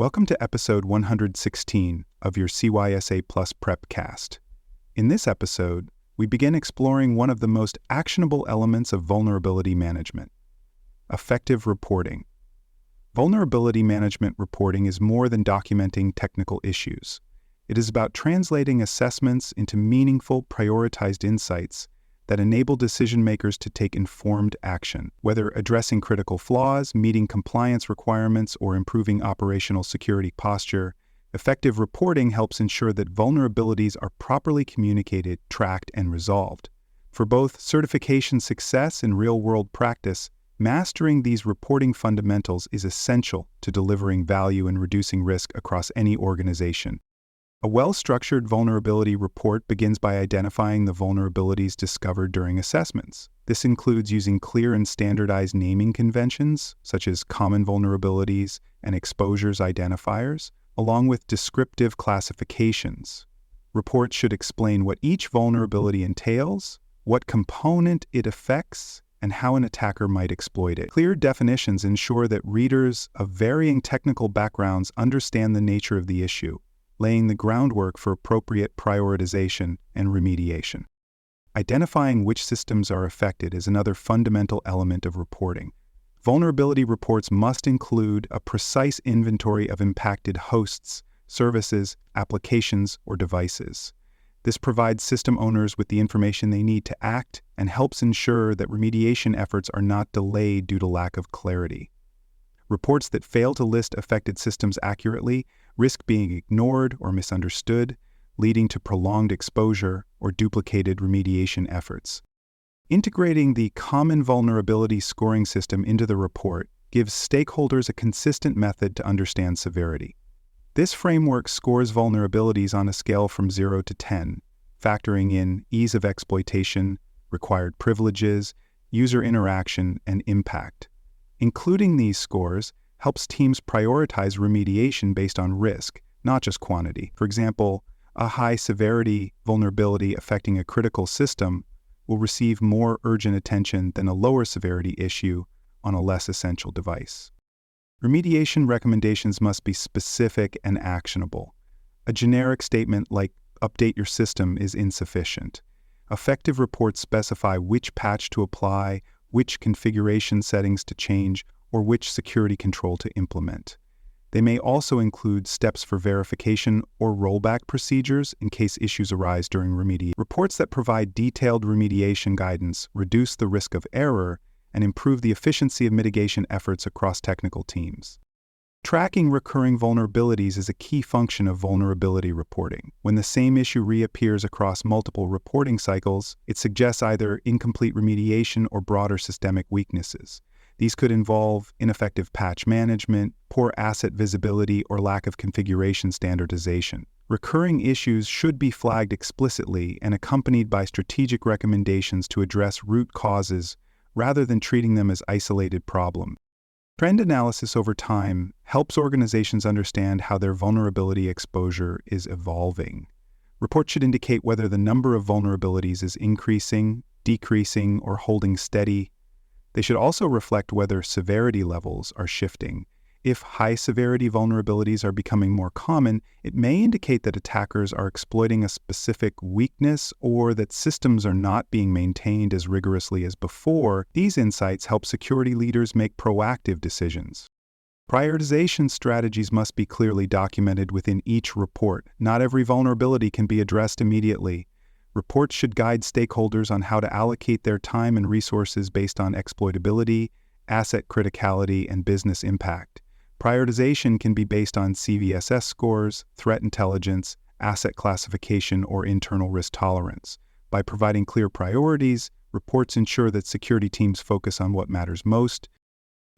Welcome to episode 116 of your CySA Plus Prepcast. In this episode, we begin exploring one of the most actionable elements of vulnerability management: effective reporting. Vulnerability management reporting is more than documenting technical issues. It is about translating assessments into meaningful, prioritized insights that enable decision-makers to take informed action, whether addressing critical flaws, meeting compliance requirements, or improving operational security posture. Effective reporting helps ensure that vulnerabilities are properly communicated, tracked, and resolved. For both certification success and real-world practice, mastering these reporting fundamentals is essential to delivering value and reducing risk across any organization. A well-structured vulnerability report begins by identifying the vulnerabilities discovered during assessments. This includes using clear and standardized naming conventions, such as common vulnerabilities and exposures identifiers, along with descriptive classifications. Reports should explain what each vulnerability entails, what component it affects, and how an attacker might exploit it. Clear definitions ensure that readers of varying technical backgrounds understand the nature of the issue, laying the groundwork for appropriate prioritization and remediation. Identifying which systems are affected is another fundamental element of reporting. Vulnerability reports must include a precise inventory of impacted hosts, services, applications, or devices. This provides system owners with the information they need to act and helps ensure that remediation efforts are not delayed due to lack of clarity. Reports that fail to list affected systems accurately risk being ignored or misunderstood, leading to prolonged exposure or duplicated remediation efforts. Integrating the common vulnerability scoring system into the report gives stakeholders a consistent method to understand severity. This framework scores vulnerabilities on a scale from 0 to 10, factoring in ease of exploitation, required privileges, user interaction, and impact. Including these scores helps teams prioritize remediation based on risk, not just quantity. For example, a high-severity vulnerability affecting a critical system will receive more urgent attention than a lower-severity issue on a less essential device. Remediation recommendations must be specific and actionable. A generic statement like "update your system" is insufficient. Effective reports specify which patch to apply, which configuration settings to change, or which security control to implement. They may also include steps for verification or rollback procedures in case issues arise during remediation. Reports that provide detailed remediation guidance reduce the risk of error and improve the efficiency of mitigation efforts across technical teams. Tracking recurring vulnerabilities is a key function of vulnerability reporting. When the same issue reappears across multiple reporting cycles, it suggests either incomplete remediation or broader systemic weaknesses. These could involve ineffective patch management, poor asset visibility, or lack of configuration standardization. Recurring issues should be flagged explicitly and accompanied by strategic recommendations to address root causes rather than treating them as isolated problems. Trend analysis over time helps organizations understand how their vulnerability exposure is evolving. Reports should indicate whether the number of vulnerabilities is increasing, decreasing, or holding steady. They should also reflect whether severity levels are shifting. If high-severity vulnerabilities are becoming more common, it may indicate that attackers are exploiting a specific weakness or that systems are not being maintained as rigorously as before. These insights help security leaders make proactive decisions. Prioritization strategies must be clearly documented within each report. Not every vulnerability can be addressed immediately. Reports should guide stakeholders on how to allocate their time and resources based on exploitability, asset criticality, and business impact. Prioritization can be based on CVSS scores, threat intelligence, asset classification, or internal risk tolerance. By providing clear priorities, reports ensure that security teams focus on what matters most.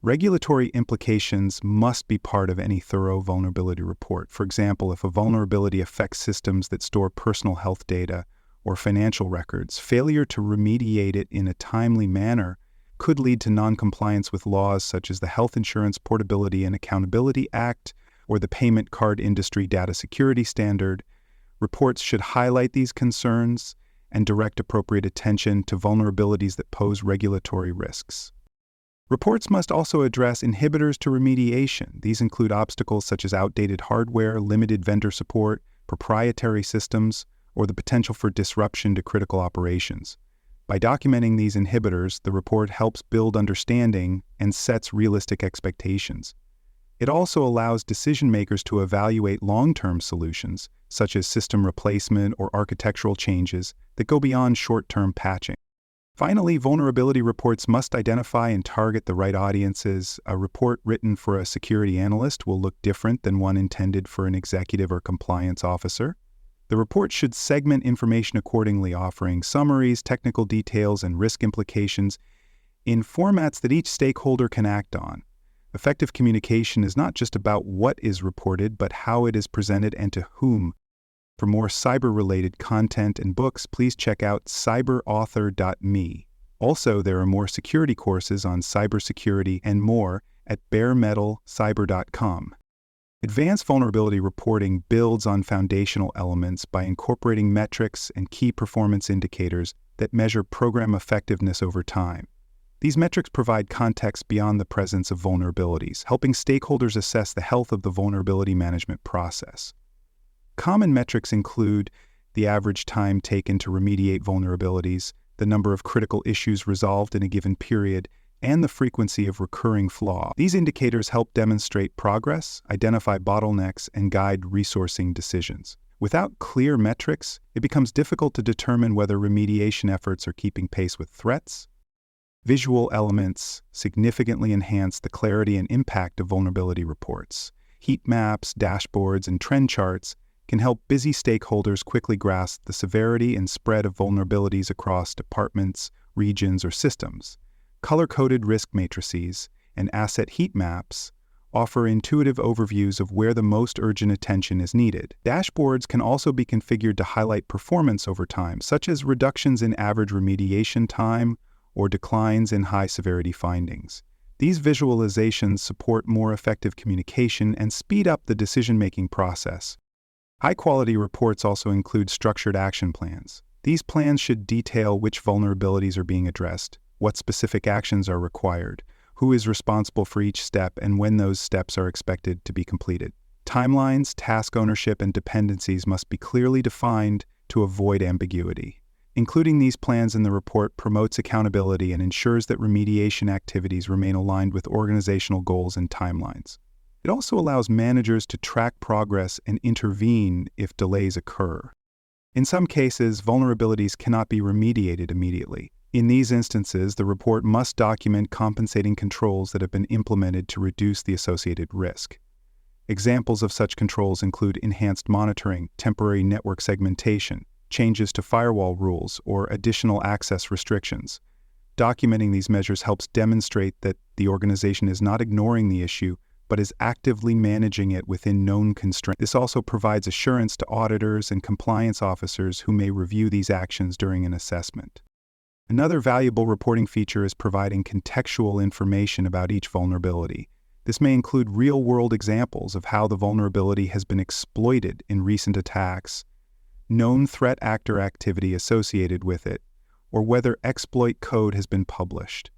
Regulatory implications must be part of any thorough vulnerability report. For example, if a vulnerability affects systems that store personal health data or financial records, failure to remediate it in a timely manner could lead to non-compliance with laws such as the Health Insurance Portability and Accountability Act or the Payment Card Industry Data Security Standard. Reports should highlight these concerns and direct appropriate attention to vulnerabilities that pose regulatory risks. Reports must also address inhibitors to remediation. These include obstacles such as outdated hardware, limited vendor support, proprietary systems, or the potential for disruption to critical operations. By documenting these inhibitors, the report helps build understanding and sets realistic expectations. It also allows decision-makers to evaluate long-term solutions, such as system replacement or architectural changes that go beyond short-term patching. Finally, vulnerability reports must identify and target the right audiences. A report written for a security analyst will look different than one intended for an executive or compliance officer. The report should segment information accordingly, offering summaries, technical details, and risk implications in formats that each stakeholder can act on. Effective communication is not just about what is reported, but how it is presented and to whom. For more cyber-related content and books, please check out cyberauthor.me. Also, there are more security courses on cybersecurity and more at baremetalcyber.com. Advanced vulnerability reporting builds on foundational elements by incorporating metrics and key performance indicators that measure program effectiveness over time. These metrics provide context beyond the presence of vulnerabilities, helping stakeholders assess the health of the vulnerability management process. Common metrics include the average time taken to remediate vulnerabilities, the number of critical issues resolved in a given period, and the frequency of recurring flaws. These indicators help demonstrate progress, identify bottlenecks, and guide resourcing decisions. Without clear metrics, it becomes difficult to determine whether remediation efforts are keeping pace with threats. Visual elements significantly enhance the clarity and impact of vulnerability reports. Heat maps, dashboards, and trend charts can help busy stakeholders quickly grasp the severity and spread of vulnerabilities across departments, regions, or systems. Color-coded risk matrices and asset heat maps offer intuitive overviews of where the most urgent attention is needed. Dashboards can also be configured to highlight performance over time, such as reductions in average remediation time or declines in high-severity findings. These visualizations support more effective communication and speed up the decision-making process. High-quality reports also include structured action plans. These plans should detail which vulnerabilities are being addressed, what specific actions are required, who is responsible for each step, and when those steps are expected to be completed. Timelines, task ownership, and dependencies must be clearly defined to avoid ambiguity. Including these plans in the report promotes accountability and ensures that remediation activities remain aligned with organizational goals and timelines. It also allows managers to track progress and intervene if delays occur. In some cases, vulnerabilities cannot be remediated immediately. In these instances, the report must document compensating controls that have been implemented to reduce the associated risk. Examples of such controls include enhanced monitoring, temporary network segmentation, changes to firewall rules, or additional access restrictions. Documenting these measures helps demonstrate that the organization is not ignoring the issue, but is actively managing it within known constraints. This also provides assurance to auditors and compliance officers who may review these actions during an assessment. Another valuable reporting feature is providing contextual information about each vulnerability. This may include real-world examples of how the vulnerability has been exploited in recent attacks, known threat actor activity associated with it, or whether exploit code has been published.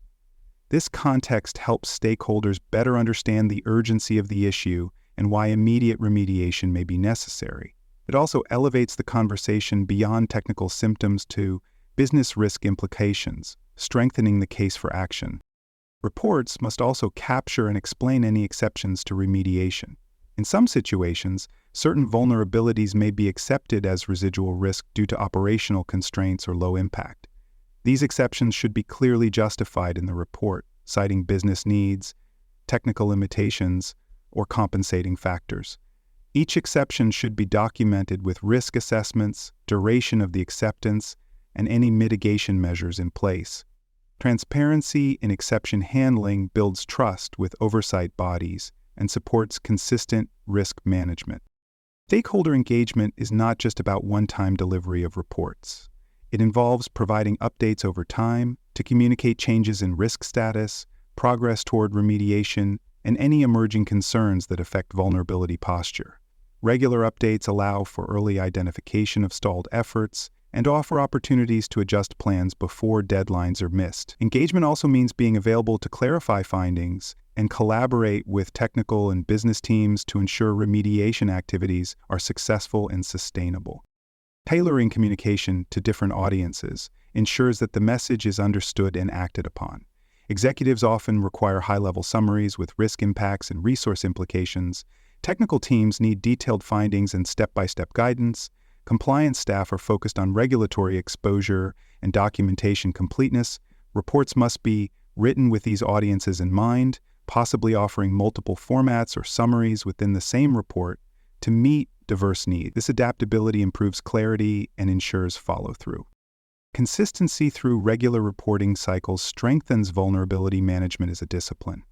This context helps stakeholders better understand the urgency of the issue and why immediate remediation may be necessary. It also elevates the conversation beyond technical symptoms to business risk implications, strengthening the case for action. Reports must also capture and explain any exceptions to remediation. In some situations, certain vulnerabilities may be accepted as residual risk due to operational constraints or low impact. These exceptions should be clearly justified in the report, citing business needs, technical limitations, or compensating factors. Each exception should be documented with risk assessments, duration of the acceptance, and any mitigation measures in place. Transparency in exception handling builds trust with oversight bodies and supports consistent risk management. Stakeholder engagement is not just about one-time delivery of reports. It involves providing updates over time to communicate changes in risk status, progress toward remediation, and any emerging concerns that affect vulnerability posture. Regular updates allow for early identification of stalled efforts and offer opportunities to adjust plans before deadlines are missed. Engagement also means being available to clarify findings and collaborate with technical and business teams to ensure remediation activities are successful and sustainable. Tailoring communication to different audiences ensures that the message is understood and acted upon. Executives often require high-level summaries with risk impacts and resource implications. Technical teams need detailed findings and step-by-step guidance. Compliance staff are focused on regulatory exposure and documentation completeness. Reports must be written with these audiences in mind, possibly offering multiple formats or summaries within the same report to meet diverse needs. This adaptability improves clarity and ensures follow-through. Consistency through regular reporting cycles strengthens vulnerability management as a discipline.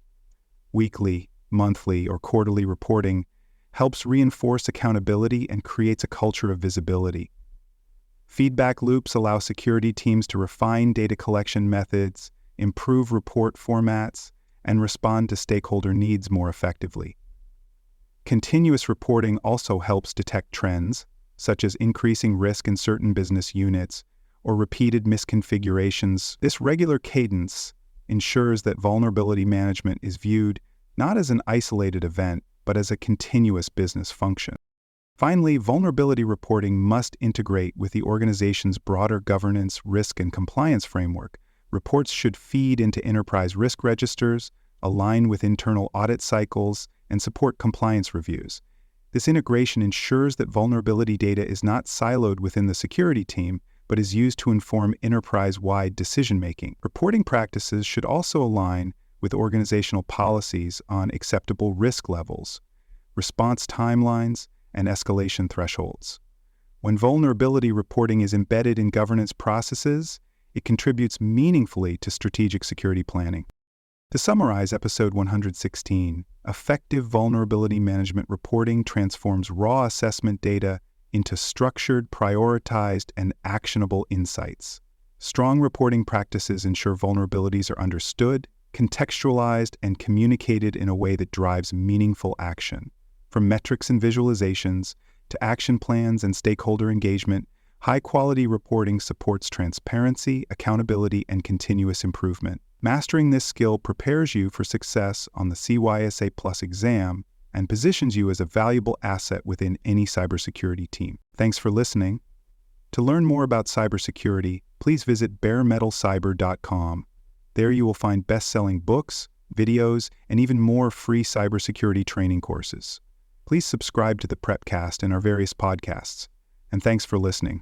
Weekly, monthly, or quarterly reporting helps reinforce accountability and creates a culture of visibility. Feedback loops allow security teams to refine data collection methods, improve report formats, and respond to stakeholder needs more effectively. Continuous reporting also helps detect trends, such as increasing risk in certain business units or repeated misconfigurations. This regular cadence ensures that vulnerability management is viewed not as an isolated event, but as a continuous business function. Finally, vulnerability reporting must integrate with the organization's broader governance, risk, and compliance framework. Reports should feed into enterprise risk registers, align with internal audit cycles, and support compliance reviews. This integration ensures that vulnerability data is not siloed within the security team, but is used to inform enterprise-wide decision-making. Reporting practices should also align with organizational policies on acceptable risk levels, response timelines, and escalation thresholds. When vulnerability reporting is embedded in governance processes, it contributes meaningfully to strategic security planning. To summarize episode 116, effective vulnerability management reporting transforms raw assessment data into structured, prioritized, and actionable insights. Strong reporting practices ensure vulnerabilities are understood, contextualized, and communicated in a way that drives meaningful action. From metrics and visualizations to action plans and stakeholder engagement, high-quality reporting supports transparency, accountability, and continuous improvement. Mastering this skill prepares you for success on the CySA Plus exam and positions you as a valuable asset within any cybersecurity team. Thanks for listening. To learn more about cybersecurity, please visit baremetalcyber.com. There you will find best-selling books, videos, and even more free cybersecurity training courses. Please subscribe to the Prepcast and our various podcasts. And thanks for listening.